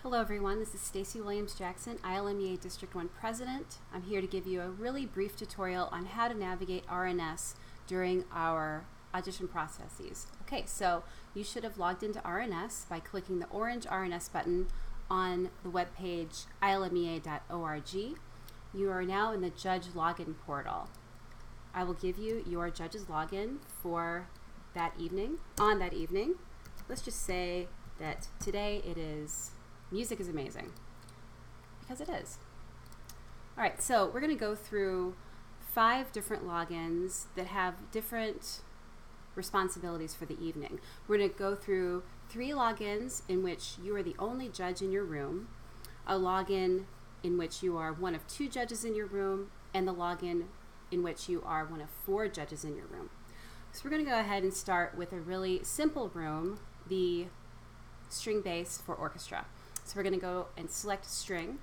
Hello everyone, this is Stacy Williams-Jackson, ILMEA District 1 President. I'm here to give you a really brief tutorial on how to navigate RNS during our audition processes. Okay, so you should have logged into RNS by clicking the orange RNS button on the webpage ilmea.org. You are now in the judge login portal. I will give you your judge's login for that evening, on that evening. Let's just say that today it is music is amazing, because it is. All right, so we're going to go through 5 different logins that have different responsibilities for the evening. We're going to go through 3 logins in which you are the only judge in your room, a login in which you are one of 2 judges in your room, and the login in which you are one of 4 judges in your room. So we're going to go ahead and start with a really simple room, the string bass for orchestra. So we're going to go and select string,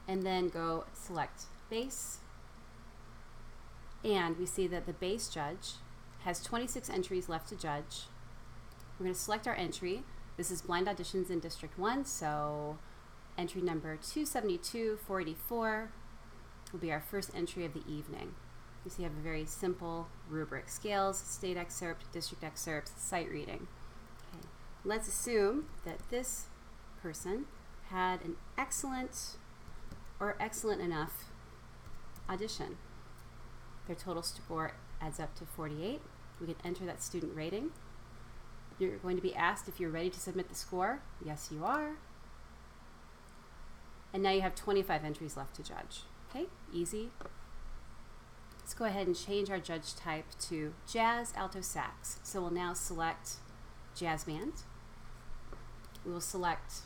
and then go select bass, and we see that the bass judge has 26 entries left to judge. We're going to select our entry. This is blind auditions in District 1, so entry number 272-484 will be our first entry of the evening. You see I have a very simple rubric: scales, state excerpt, district excerpts, sight reading. Okay. Let's assume that this person had an excellent or excellent enough audition. Their total score adds up to 48. We can enter that student rating. You're going to be asked if you're ready to submit the score. Yes, you are. And now you have 25 entries left to judge. Okay, easy. Let's go ahead and change our judge type to jazz, alto, sax. So we'll now select jazz band. We will select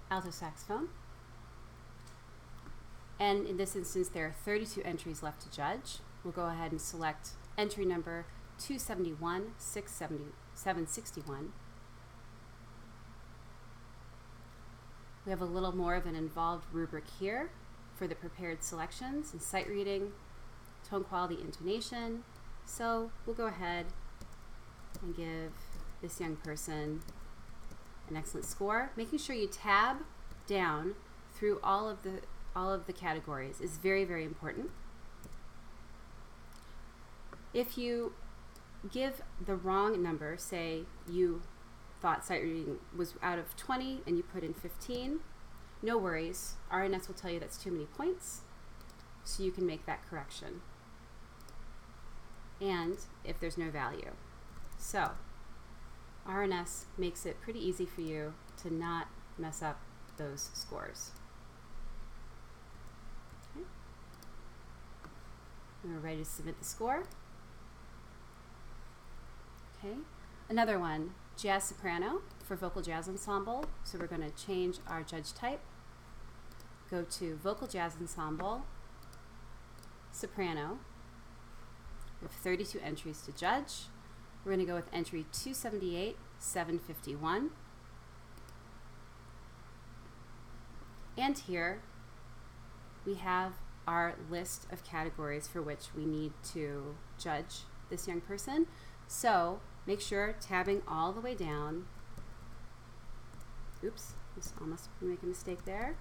alto saxophone. And in this instance, there are 32 entries left to judge. We'll go ahead and select entry number 271-761. We have a little more of an involved rubric here for the prepared selections and sight reading, tone quality, intonation. So we'll go ahead and give this young person an excellent score. Making sure you tab down through all of the categories is very, very important. If you give the wrong number, say you thought sight reading was out of 20 and you put in 15, no worries. RNS will tell you that's too many points, so you can make that correction. And if there's no value. So RNS makes it pretty easy for you to not mess up those scores. Okay. And we're ready to submit the score. Okay. Another one, jazz soprano for vocal jazz ensemble. So we're going to change our judge type. Go to vocal jazz ensemble, soprano. We have 32 entries to judge. We're going to go with entry 278-751. And here we have our list of categories for which we need to judge this young person. So make sure tabbing all the way down. Oops, just almost make a mistake there.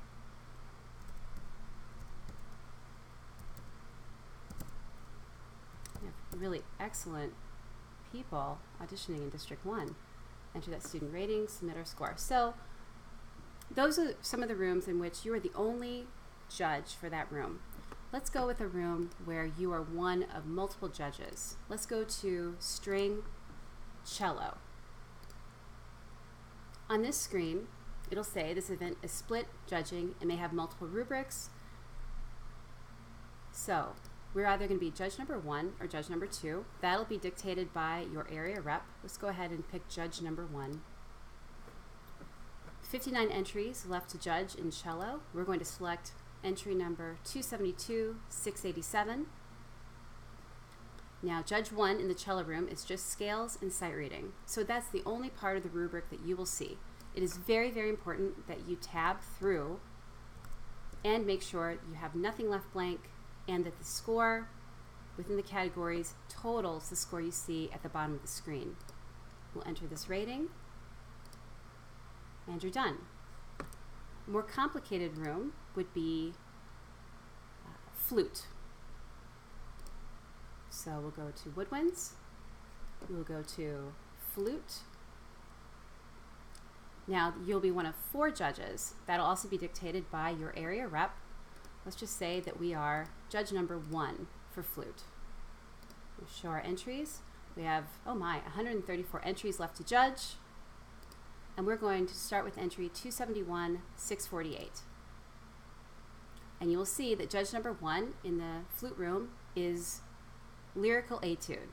We have really excellent people auditioning in District 1. Enter that student rating, submit our score. So those are some of the rooms in which you are the only judge for that room. Let's go with a room where you are one of multiple judges. Let's go to string cello. On this screen, it'll say this event is split judging and may have multiple rubrics. So we're either going to be judge number 1 or judge number 2. That'll be dictated by your area rep. Let's go ahead and pick judge number 1. 59 entries left to judge in cello. We're going to select entry number 272-687. Now judge 1 in the cello room is just scales and sight reading. So that's the only part of the rubric that you will see. It is very, very important that you tab through and make sure you have nothing left blank, and that the score within the categories totals the score you see at the bottom of the screen. We'll enter this rating, and you're done. A more complicated room would be flute. So we'll go to woodwinds, we'll go to flute. Now you'll be one of 4 judges. That'll also be dictated by your area rep. Let's just say that we are judge number 1 for flute. We'll show our entries. We have, oh my, 134 entries left to judge. And we're going to start with entry 271-648. And you will see that judge number 1 in the flute room is lyrical etude.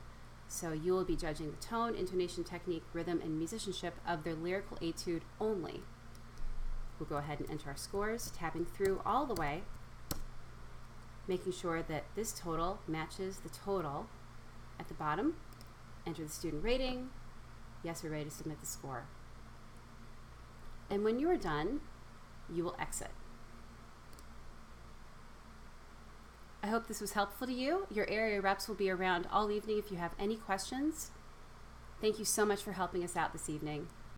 So you will be judging the tone, intonation, technique, rhythm, and musicianship of their lyrical etude only. We'll go ahead and enter our scores, tapping through all the way, making sure that this total matches the total at the bottom. Enter the student rating. Yes, we're ready to submit the score. And when you are done, you will exit. I hope this was helpful to you. Your area reps will be around all evening if you have any questions. Thank you so much for helping us out this evening.